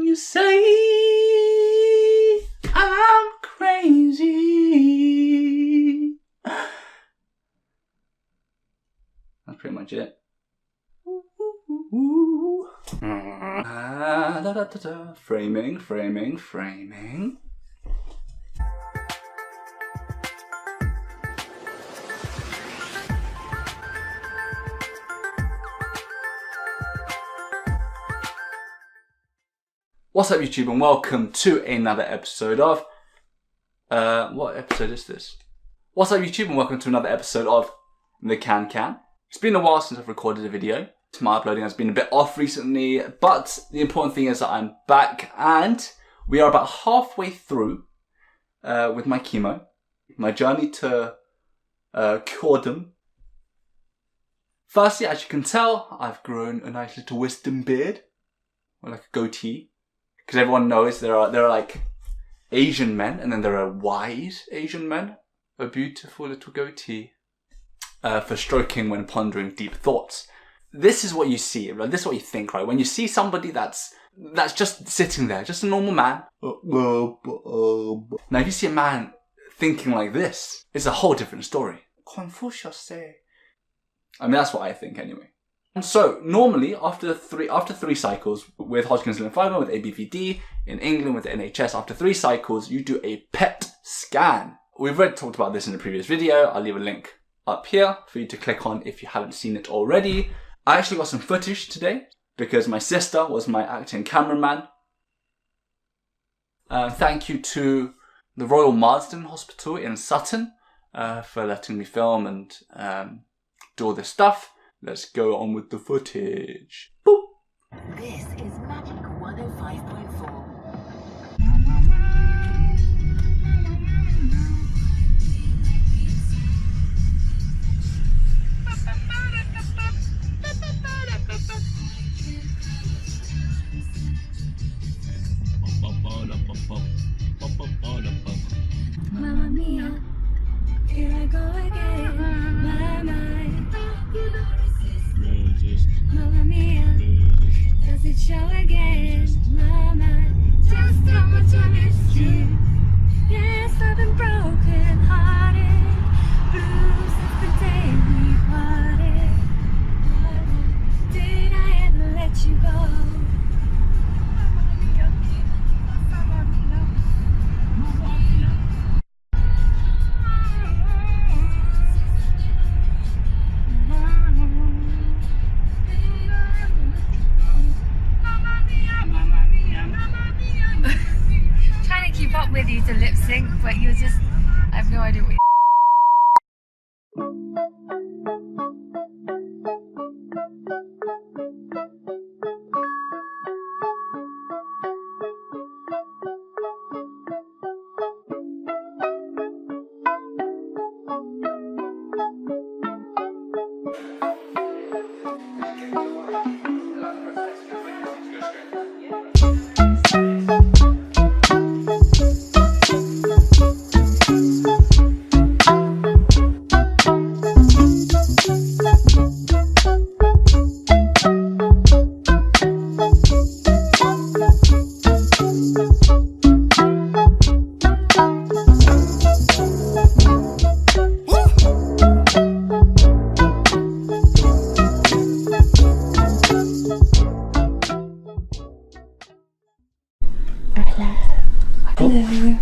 you say I'm crazy. That's pretty much it. Framing, framing, framing. What's up, YouTube, and welcome to another episode of what episode is this? What's up, YouTube, and welcome to another episode of the CanCan. It's been a while since I've recorded a video. My uploading has been a bit off recently, but the important thing is that I'm back, and we are about halfway through with my chemo, my journey to curedom. Firstly, as you can tell, I've grown a nice little wisdom beard, or like a goatee. Because everyone knows there are like Asian men, and then there are wise Asian men. A beautiful little goatee for stroking when pondering deep thoughts. This is what you see, right? This is what you think, right? When you see somebody that's just sitting there, just a normal man. Now, if you see a man thinking like this, it's a whole different story. Confucius. I mean, that's what I think anyway. So normally after three cycles with Hodgkin's lymphoma, with ABVD, in England with the NHS, after 3 cycles you do a PET scan. We've already talked about this in a previous video. I'll leave a link up here for you to click on if you haven't seen it already. I actually got some footage today because my sister was my acting cameraman. Thank you to the Royal Marsden Hospital in Sutton for letting me film and do all this stuff. Let's go on with the footage. Boop. This is Magic 105.4. Mamma mia, here I go again. My mind. Mamma mia, does it show again? My mind, just how much I missed you. Yes, I've been broken hearted. Blues since the day we parted. Did I ever let you go? Trying to keep up with you to lip sync, but you're just, I have no idea what you're Hello.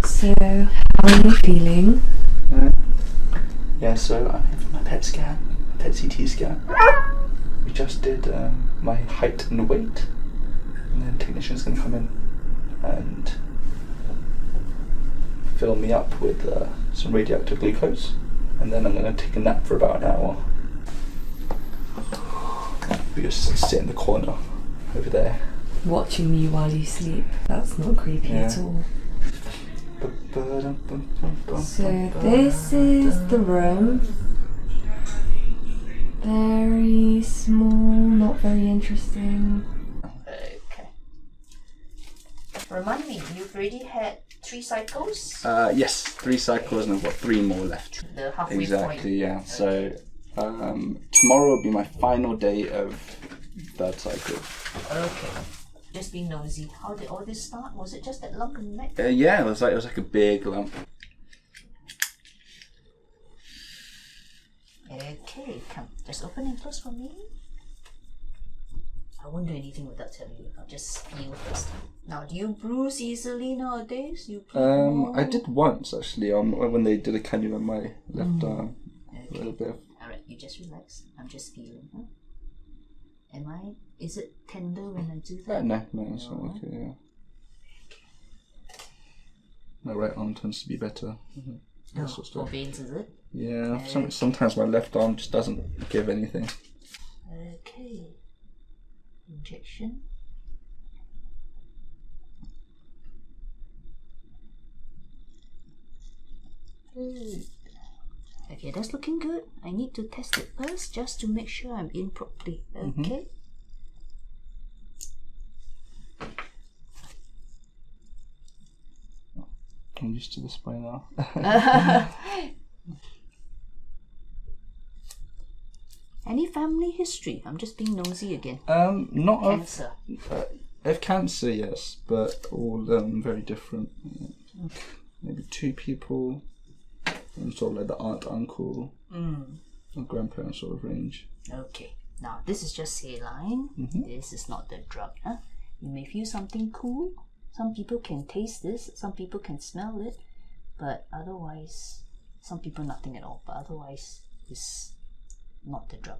So, how are you feeling? Yeah, so I have my PET scan, PET CT scan. We just did my height and weight, and then the technician's going to come in and fill me up with some radioactive glucose, and then I'm going to take a nap for about an hour. We just sit in the corner over there. Watching you while you sleep. That's not creepy at all. So this is the room. Very small, not very interesting. Okay. Remind me, you've already had 3 cycles? Yes, 3 cycles, and I've got 3 more left. The halfway point. Exactly, yeah. So tomorrow will be my final day of 3rd cycle. Okay. Just being nosy. How did all this start? Was it just that lump in the neck? Yeah, it was like a big lump. Okay, come. Just open and close for me. I won't do anything without telling you. I'll just feel first. Now, do you bruise easily nowadays? You I did once actually when they did a cannula on my left arm. Okay. A little bit. Alright, you just relax. I'm just feeling. Huh? Is it tender when I do that? No, it's not okay. Yeah. My right arm tends to be better. That sort of For stuff. veins, is it? Yeah, sometimes my left arm just doesn't give anything. Okay. Injection. Good. Okay, that's looking good. I need to test it first just to make sure I'm in properly. Okay. I'm used to this by now. Any family history? I'm just being nosy again. Not Cancer. of cancer, yes, but all very different. Maybe 2 people, and sort of like the aunt, uncle, or grandparent sort of range. Okay. Now this is just saline. This is not the drug. Huh? You may feel something cool. Some people can taste this. Some people can smell it, but otherwise, some people nothing at all. But otherwise, it's not the drug.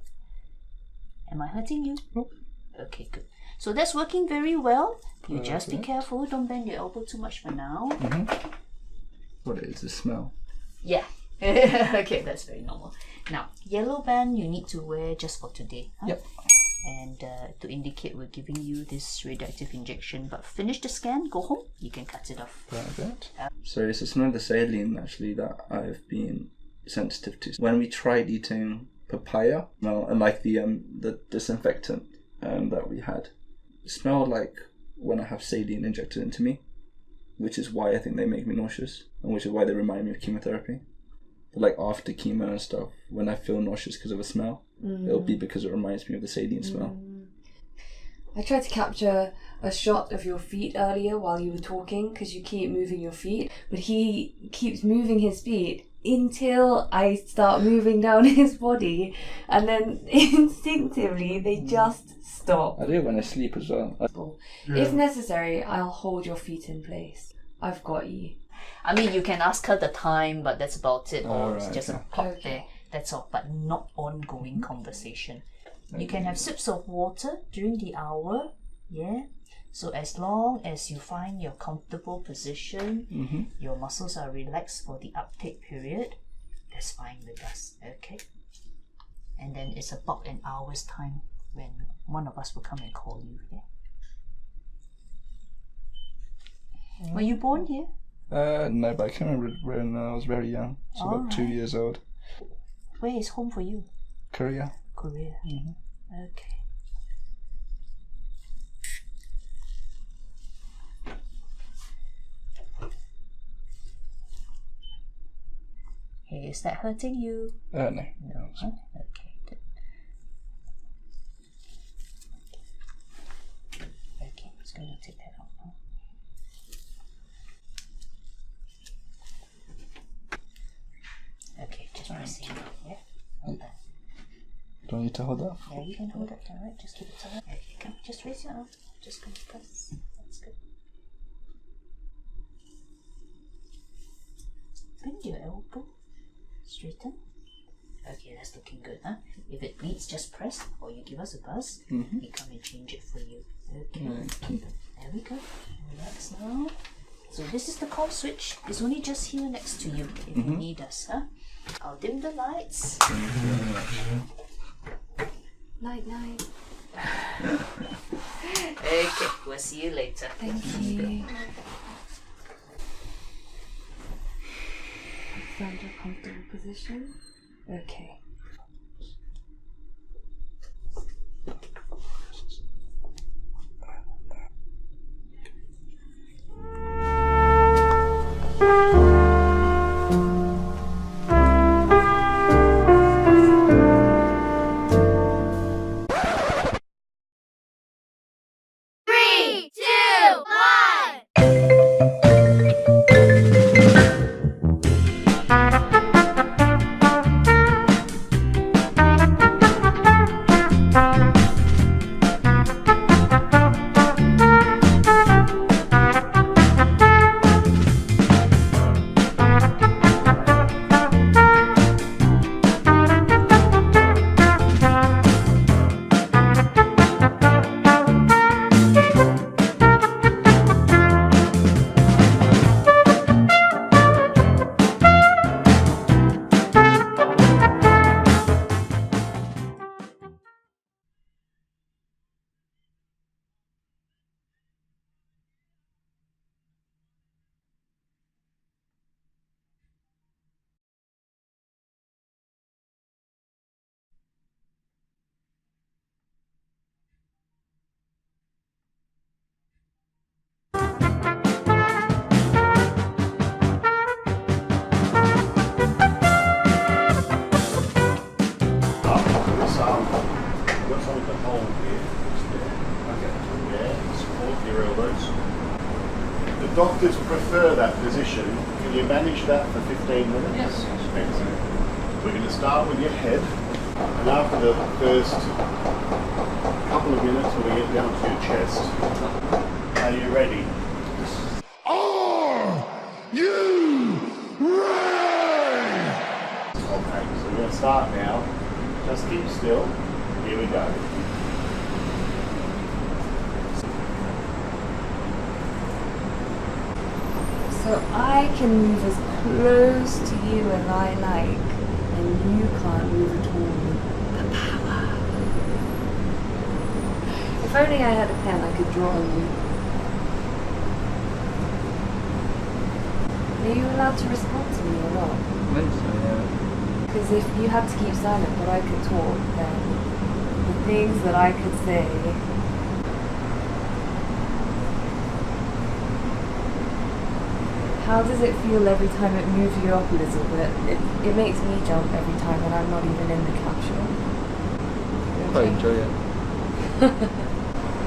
Am I hurting you? Nope. Okay, good. So that's working very well. You just be careful. Don't bend your elbow too much for now. What is the smell? Yeah. Okay, that's very normal. Now, yellow band you need to wear just for today. Huh? Yep. And to indicate we're giving you this radioactive injection. But finish the scan, go home, you can cut it off. Perfect. So it's a smell of the saline actually that I've been sensitive to. When we tried eating papaya, and like the disinfectant that we had, it smelled like when I have saline injected into me, which is why I think they make me nauseous, and which is why they remind me of chemotherapy. But like after chemo and stuff, when I feel nauseous because of a smell, it'll be because it reminds me of the saline smell. I tried to capture a shot of your feet earlier while you were talking because you keep moving your feet, but he keeps moving his feet until I start moving down his body, and then instinctively they just stop. I do it when I sleep as well. If necessary, I'll hold your feet in place. I've got you. I mean, you can ask her the time, but that's about it. Or it's Alright, just a okay. clock there. That's all, but not ongoing conversation. You can have sips of water during the hour, yeah? So as long as you find your comfortable position, your muscles are relaxed for the uptake period, that's fine with us, okay? And then it's about an hour's time when one of us will come and call you, yeah? Were you born here? No, but I can remember when I was very young, so about 2 years old. Where is home for you? Korea. Korea. Okay. Hey, is that hurting you? No. No. Huh? Okay, good. Okay, I'm just going to take that out now. Okay, just pressing it, yeah? Hold that. Do I need to hold that? Yeah, you can hold it, alright? Just keep it tight. Okay, come, just raise your arm. Just go press. That's good. Bend your elbow. Straighten. Okay, that's looking good, huh? If it bleeds, just press, or you give us a buzz. We come and change it for you. Okay. There we go. Relax now. So this is the call switch. It's only just here next to you if you need us, huh? I'll dim the lights. Night, night. Okay, we'll see you later. Thank you. Found your comfortable position. Okay. your elbows. The doctors prefer that position. Can you manage that for 15 minutes? Yes. Excellent. We're going to start with your head, and after the first couple of minutes when we get down to your chest, are you ready? Are you ready? Okay, so we're going to start now. Just keep still. Here we go. So I can move as close to you as I like, and you can't move at all. The power. If only I had a pen, I could draw on you. Are you allowed to respond to me or not? I think so, yeah. Because if you had to keep silent but I could talk, then the things that I could say. How does it feel every time it moves you up a little bit? It makes me jump every time when I'm not even in the capsule. I quite enjoy it.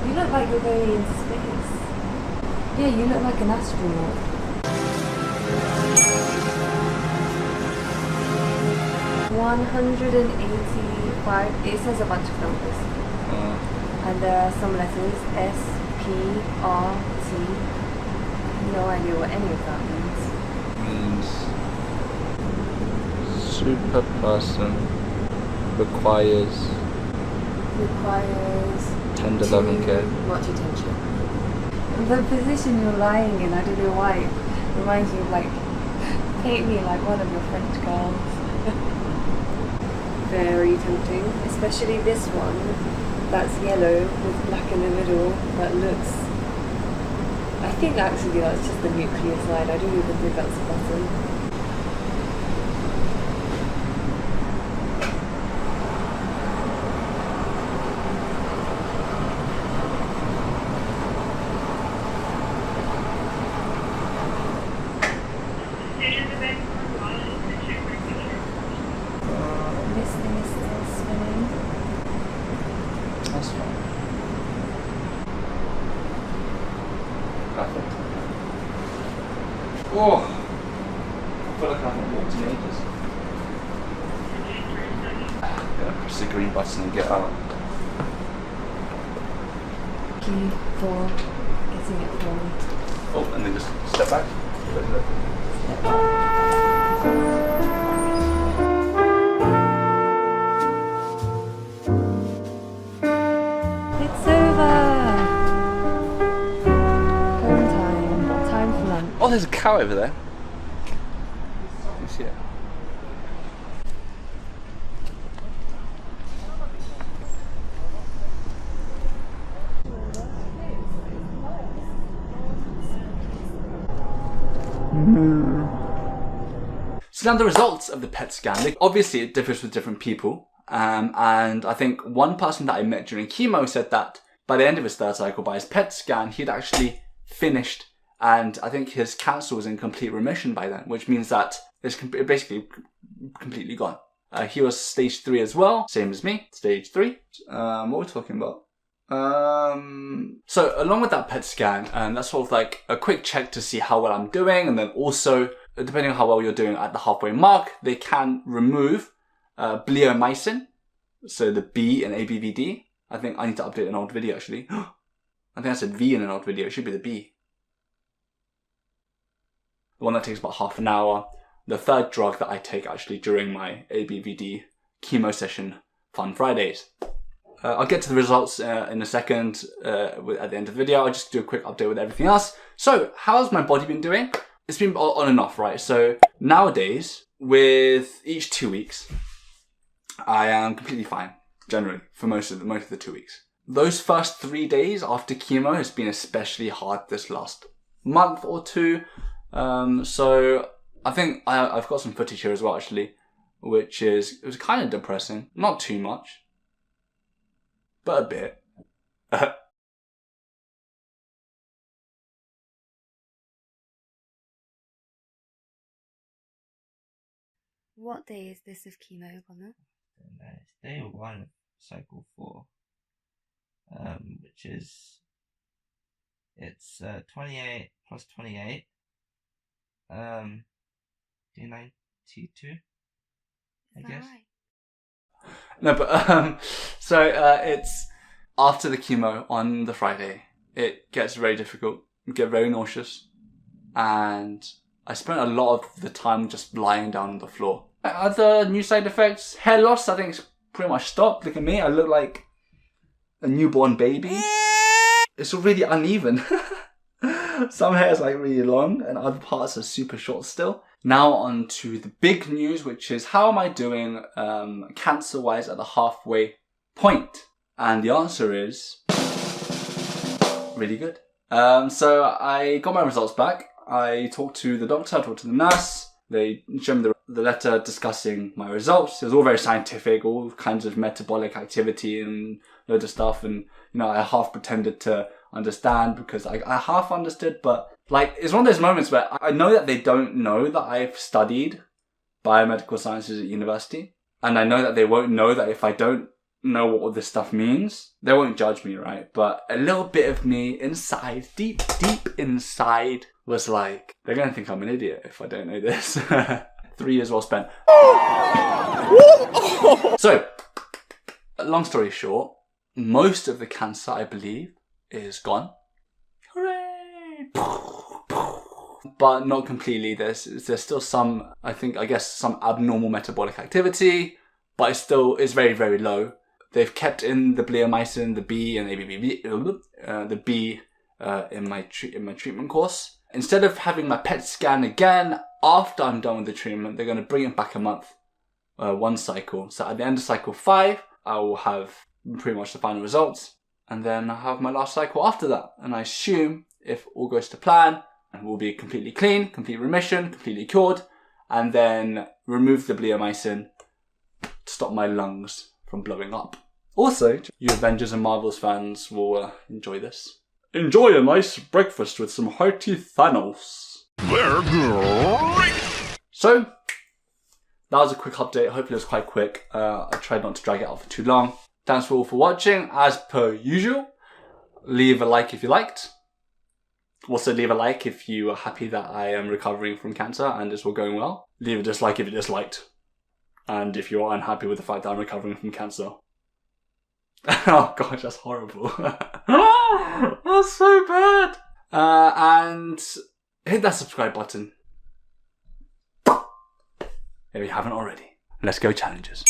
You look like you're going into space. Yeah, you look like an astronaut. $185. It says a bunch of numbers. And there are some letters. S, P, R, T. No idea what any of that means. Super person requires 10 to 11k. Much attention. The position you're lying in, I don't know why, reminds you of like, paint me like one of your French girls. Very tempting, especially this one that's yellow with black in the middle that looks. I think actually that's just the nucleoside. I don't even think that's a button. This thing is still spinning. That's fine. Perfect. Oh! I feel like I haven't walked in ages. Gonna press the green button and get out. Thank you for getting it for me. Oh, and then just step back. Step back. It's over! Home time. Time for lunch. Oh, there's a cow over there. You see it? So now the results of the PET scan. Obviously, it differs with different people. And I think one person that I met during chemo said that by the end of his third cycle, by his PET scan, he'd actually finished, and I think his cancer was in complete remission by then, which means that it's basically completely gone. He was stage 3 as well, same as me, stage 3. What are we talking about? So along with that PET scan, that's sort of like a quick check to see how well I'm doing, and then also, depending on how well you're doing at the halfway mark, they can remove bleomycin, so the B in ABVD. I think I need to update an old video actually. I think I said V in an old video, it should be the B. The one that takes about half an hour. The third drug that I take actually during my ABVD chemo session, Fun Fridays. I'll get to the results in a second at the end of the video. I'll just do a quick update with everything else. So, how's my body been doing? It's been on and off, right? So, nowadays, with each 2 weeks, I am completely fine, generally, for most of the 2 weeks. Those first 3 days after chemo has been especially hard this last month or two. So, I think I've got some footage here as well, actually, which it was kind of depressing. Not too much, but a bit. What day is this of chemo, Connor? It's day 1 of cycle 4, which is It's 28 plus 28. 292, I guess. No, but so it's after the chemo on the Friday. It gets very difficult. I get very nauseous, and I spent a lot of the time just lying down on the floor. Other new side effects: hair loss. I think it's pretty much stopped. Look at me. I look like a newborn baby. It's really uneven. Some hair is like really long, and other parts are super short still. Now on to the big news, which is how am I doing cancer-wise at the halfway point? And the answer is really good. So I got my results back. I talked to the doctor, I talked to the nurse. They showed me the letter discussing my results. It was all very scientific, all kinds of metabolic activity and loads of stuff. And, you know, I half pretended to understand because I half understood, but like, it's one of those moments where I know that they don't know that I've studied biomedical sciences at university. And I know that they won't know that if I don't know what all this stuff means, they won't judge me, right? But a little bit of me inside, deep inside, was like, they're going to think I'm an idiot if I don't know this. 3 years well spent. So, long story short, most of the cancer, I believe, is gone. Hooray! But not completely. There's still some, I guess some abnormal metabolic activity, but it still is very, very low. They've kept in the bleomycin, the B, and the B in my treatment course. Instead of having my PET scan again after I'm done with the treatment, they're going to bring it back a month, one cycle. So at the end of cycle 5, I will have pretty much the final results, and then I'll have my last cycle after that. And I assume, if all goes to plan, we'll be completely clean, complete remission, completely cured, and then remove the bleomycin to stop my lungs from blowing up. Also, you Avengers and Marvels fans will enjoy this. Enjoy a nice breakfast with some hearty Thanos. They're great! So, that was a quick update. Hopefully it was quite quick. I tried not to drag it out for too long. Thanks for all for watching. As per usual, leave a like if you liked. Also leave a like if you are happy that I am recovering from cancer and it's all going well. Leave a dislike if you disliked. And if you are unhappy with the fact that I'm recovering from cancer. Oh gosh, that's horrible. That's so bad. And hit that subscribe button if you haven't already. Let's go challenges.